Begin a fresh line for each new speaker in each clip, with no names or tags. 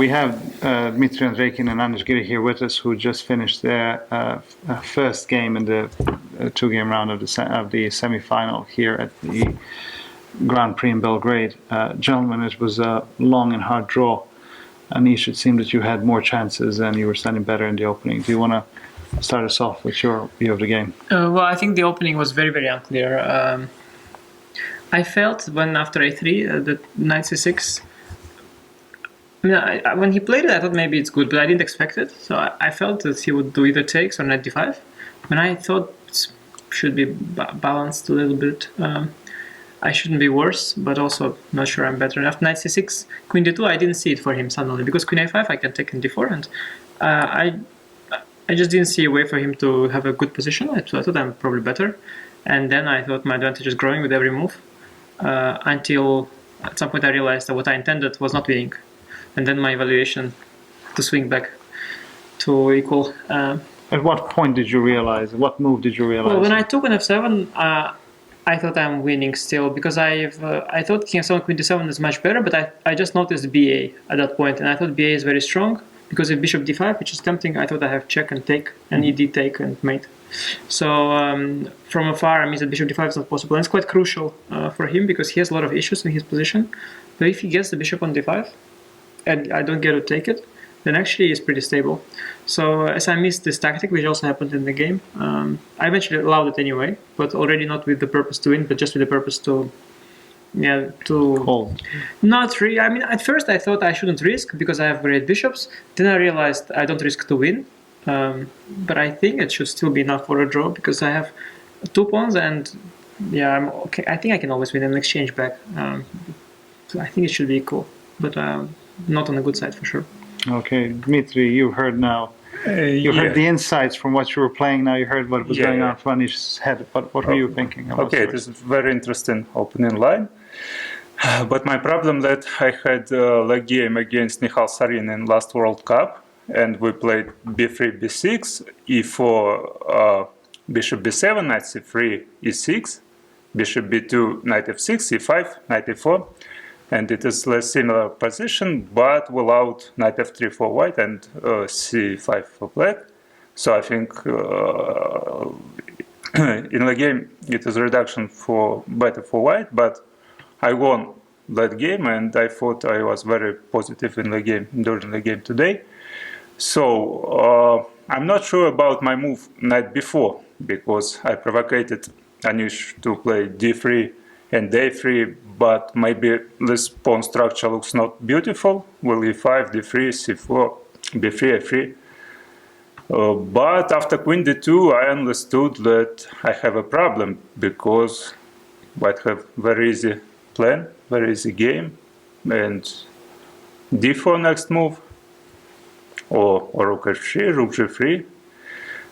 We have Dmitry Andreikin and Anish Giri here with us, who just finished their first game in the two-game round of the semi-final here at the Grand Prix in Belgrade. Gentlemen, it was a long and hard draw. Anish, it seemed that you had more chances and you were standing better in the opening. Do you want to start us off with your view of the game?
Well, I think the opening was very, very unclear. I felt when after a3, the knight c6, when he played it, I thought maybe it's good, but I didn't expect it. So I felt that he would do either takes or knight d5. And I thought it should be balanced a little bit. I shouldn't be worse, but also not sure I'm better enough. Knight c6, queen d2, I didn't see it for him suddenly, because queen a5 I can take in d4, and I just didn't see a way for him to have a good position. I thought I'm probably better. And then I thought my advantage is growing with every move, until at some point I realized that what I intended was not winning. And then my evaluation to swing back to equal.
At what point did you realize? What move did you realize?
Well, when I took on f7, I thought I'm winning still, because I thought king f7, queen d7 is much better, but I just noticed ba at that point, and I thought ba is very strong, because if bishop d5, which is tempting, I thought I have check and take, and ed take and mate. So from afar, I mean that bishop d5 is not possible, and it's quite crucial for him, because he has a lot of issues in his position. But if he gets the bishop on d5, and I don't get to take it, then actually it's pretty stable. So as I missed this tactic, which also happened in the game, I eventually allowed it anyway, but already not with the purpose to win, but just with the purpose to
hold.
Not really. I mean, at first I thought I shouldn't risk because I have great bishops. Then I realized I don't risk to win, but I think it should still be enough for a draw, because I have two pawns, and yeah, I'm okay. I think I can always win an exchange back. So I think it should be equal, but not on the good side for sure.
Okay, Dmitry, you heard now. You heard the insights from what you were playing. Now you heard what was going on in Anish's head. What were you thinking?
Okay, it is a very interesting opening line. But my problem that I had a leg game against Michal Sarin in last World Cup, and we played b3, b6, e4, bishop b7, knight c3, e6, bishop b2, knight f6, e5, knight e4. And it is a similar position, but without knight f3 for white and c5 for black. So I think in the game it is a reduction for better for white, but I won that game, and I thought I was very positive in the game during the game today. So I'm not sure about my move knight b4, because I provoked Anish to play d3 and a3, but maybe this pawn structure looks not beautiful. Well, e5, d3, c4, b3, a3. But after queen d2, I understood that I have a problem, because white have very easy plan, very easy game, and d4 next move, or rook h3, rook g3,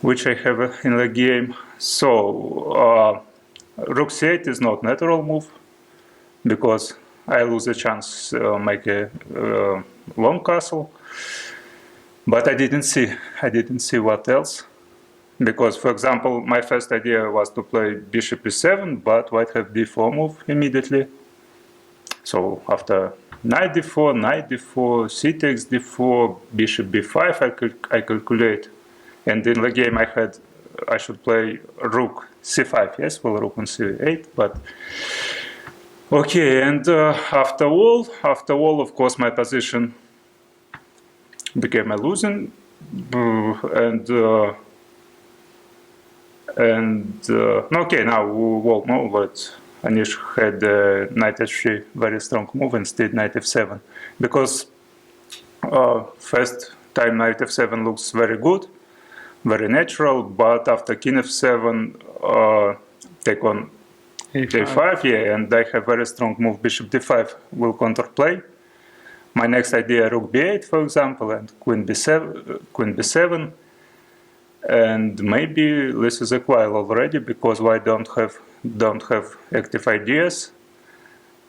which I have in the game. So rook c8 is not natural move, because I lose a chance make a long castle. But I didn't see what else, because, for example, my first idea was to play bishop e7, but white have d4 move immediately. So after knight d4, c takes d4, bishop b5, I calculate, and in the game I should play rook c5, yes, well, rook on c8, but okay. And after all, of course, my position became a losing, and okay, now we'll know that Anish had knight h3, very strong move, instead knight f7, because first time knight f7 looks very good, very natural, but after king f7, take on a5, yeah, and I have very strong move, bishop d5 will counterplay. My next idea, rook b8, for example, and queen b7, and maybe this is a quile already, because white don't have active ideas.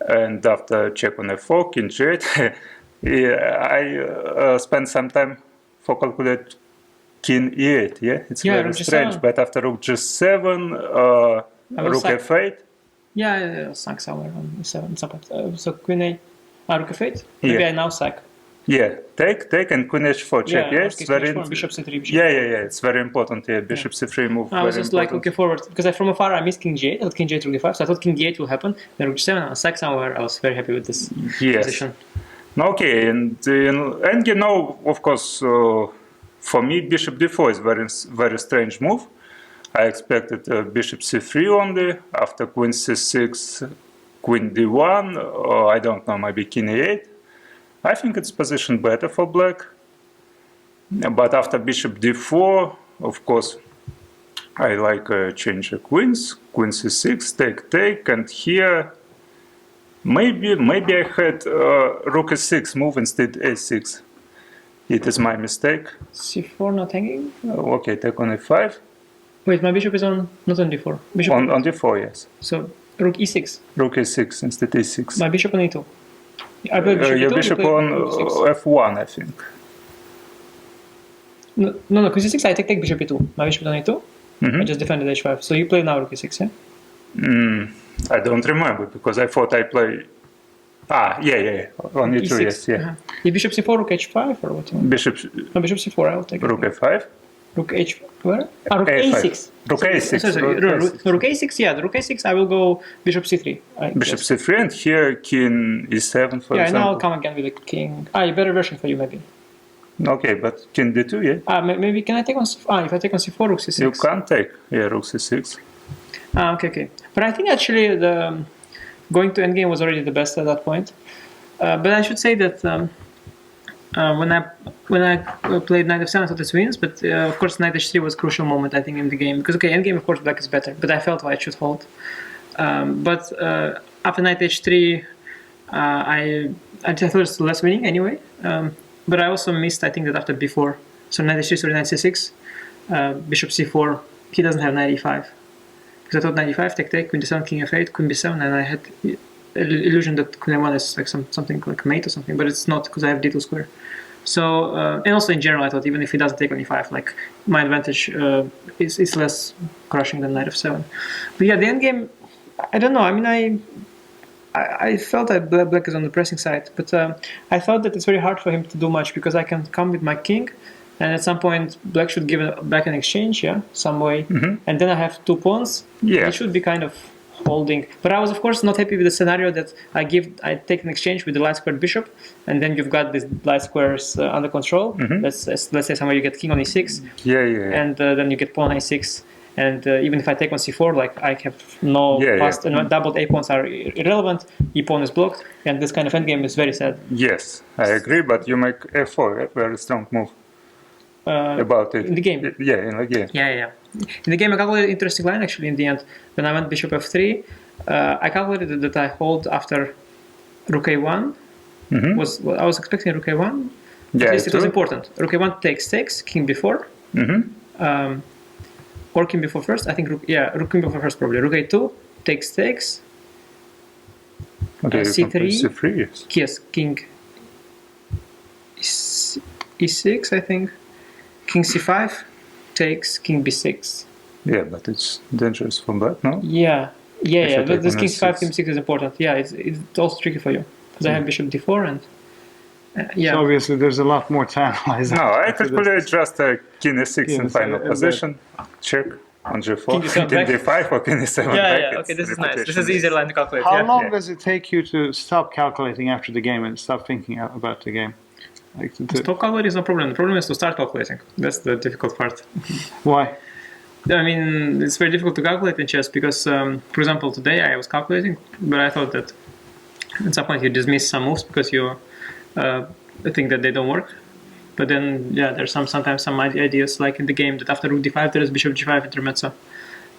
And after check on f4, king g8, yeah, I spent some time for calculate king e8, yeah, it's very strange, but after rook g7, rook f8.
Yeah, I sank somewhere on e7, so queen a, rook f8, maybe I now sack.
Yeah, take, and queen h4 check.
Yeah,
Yes,
okay,
very.
h4, bishop c3, bishop.
Yeah. It's very important. Yeah, bishop c3 move.
I was
very
just like
important.
looking forward because from afar I missed king g8. I thought king g8 rook d5, so I thought king d8 will happen. Then rook d7. I was like somewhere. I was very happy with this
Yes.
position.
Okay, and in endgame now, of course, for me, bishop d4 is very strange move. I expected bishop c3 only, after queen c6, queen d1, or I don't know, maybe king e8. I think it's positioned better for black. But after bishop d4, of course, I like change the queens, queen c6, take, and here maybe I had rook a6 move instead a6. It is my mistake.
c4 not hanging.
Okay, take on a5.
Wait, my bishop is on not on d4. Bishop
On d4, yes.
So rook e6.
Rook a6 instead a6.
My bishop on e2. I play bishop
Your
e2,
bishop
you play
on
rook e6.
f1, I think.
No, queen c6. I take bishop e2. My bishop is on e2. I just defended h5. So you play now rook e6, yeah?
I don't remember because I thought I play. Yeah. On e2,
e6.
yes, yeah.
Is bishop c4, rook h5, or what?
Bishop,
No, bishop c4. I will take
rook
it.
a5.
Rook h. Where? Rook
A5.
a6.
Rook a6.
Sorry. Rook a6. Yeah, the rook a6. I will go bishop c3.
Bishop c3, and here king e7, for
Yeah,
example.
now I'll come again with the king. A better version for you, maybe.
Okay, but king d2, yeah.
Maybe can I take on c4? If I take on c4, rook c6.
You can't take, rook c6.
Okay. But I think actually the going to endgame was already the best at that point. But I should say that when I played knight f7, I thought this wins. But of course, knight h3 was a crucial moment, I think, in the game. Because endgame, of course, black is better. But I felt white should hold. But after knight h3, I thought it was less winning anyway. But I also missed, I think, that after b4. So knight h3, sorry, knight c6, bishop c4. He doesn't have knight e5. Because I thought knight e5, take, queen d7, king f8, queen b7, and I had illusion that queen a1 is like something like mate or something, but it's not because I have d2 square. So and also in general, I thought even if he doesn't take on e5, like my advantage is less crushing than knight f7. But yeah, the endgame, I don't know. I mean, I felt that black is on the pressing side, but I thought that it's very hard for him to do much because I can come with my king. And at some point, black should give back an exchange, some way. And then I have two pawns.
Yeah.
It should be kind of holding. But I was, of course, not happy with the scenario that I take an exchange with the light squared bishop, and then you've got these light squares under control. Let's say somewhere you get king on e6.
Yeah.
And then you get pawn a6. And even if I take on c4, like I have no past, and doubled a pawns are irrelevant. E pawn is blocked, and this kind of endgame is very sad.
Yes, I agree. But you make f4, a very strong move. About it
in the game.
Yeah, in the game.
Yeah. In the game, I calculated an interesting line actually. In the end, when I went bishop f3, I calculated that I hold after rook a1. I was expecting rook a1.
Yeah,
at least it was important. Rook a1 takes, king b4, or king b4 first. I think rook king b4 first probably. Rook a2 takes.
Okay,
c3.
c3, yes.
Yes, king e6, I think. King c5 takes, king b6.
Yeah, but it's dangerous for black, no?
Yeah. But this king
c5,
c5, king b6 is important. Yeah, it's also tricky for you because I have bishop d4 and
So obviously, there's a lot more to analyze.
No, I could play just king e6 in final position. Check on g4.
King d7
king d5 or king e7
Yeah. Okay, this is nice. This is the easier line to calculate.
How long does it take you to stop calculating after the game and stop thinking about the game? Like
Stop calculating is no problem. The problem is to start calculating. That's the difficult part.
Why?
I mean, it's very difficult to calculate in chess because, for example, today I was calculating, but I thought that at some point you dismiss some moves because you think that they don't work. But then, there's sometimes some ideas like in the game that after rook d5 there is bishop g5 intermezzo.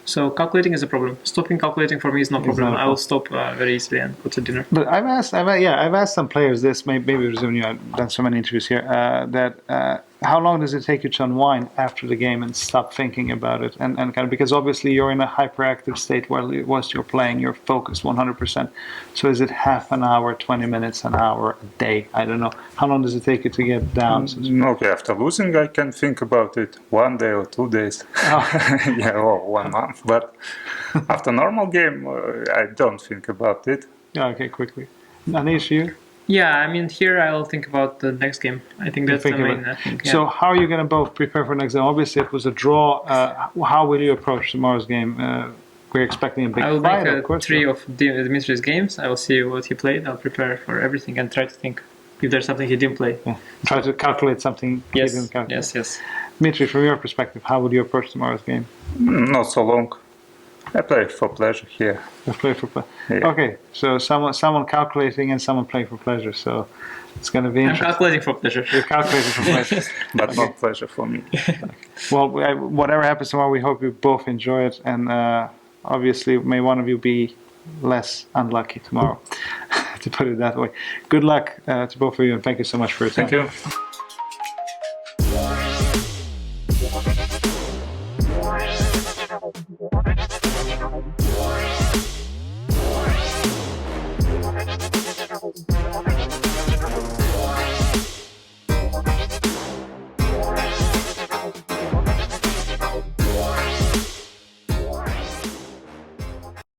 So calculating is a problem. Stopping calculating for me is no problem. I will stop very easily and go to dinner.
But I've asked some players this. Maybe when you have done so many interviews here, that how long does it take you to unwind after the game and stop thinking about it? And kind of because obviously you're in a hyperactive state whilst you're playing, you're focused 100%. So is it half an hour, 20 minutes, an hour, a day? I don't know. How long does it take you to get down?
Okay, after losing, I can think about it 1 day or 2 days. Or 1 month. But after normal game, I don't think about it.
Yeah, okay, quickly. Anish, you?
Yeah, I mean, here I'll think about the next game. I think that's the
Think
main
about-
thing.
So how are you going to both prepare for next game? Obviously, it was a draw. How will you approach tomorrow's game? We're expecting a big
I will
fight,
make
of course.
three of Dmitry's games. I will see what he played. I'll prepare for everything and try to think if there's something he didn't play.
Yeah. Try to calculate something he
Yes,
didn't calculate.
yes.
Dmitry, from your perspective, how would you approach tomorrow's game?
Not so long. I play for pleasure here.
You play for play.
Yeah.
Okay, so someone calculating and someone playing for pleasure. So it's going to be
I'm
interesting.
calculating for pleasure.
You're calculating for pleasure.
But not pleasure for me.
Well, whatever happens tomorrow, we hope you both enjoy it, and obviously, may one of you be less unlucky tomorrow, to put it that way. Good luck to both of you, and thank you so much for your time.
Thank you.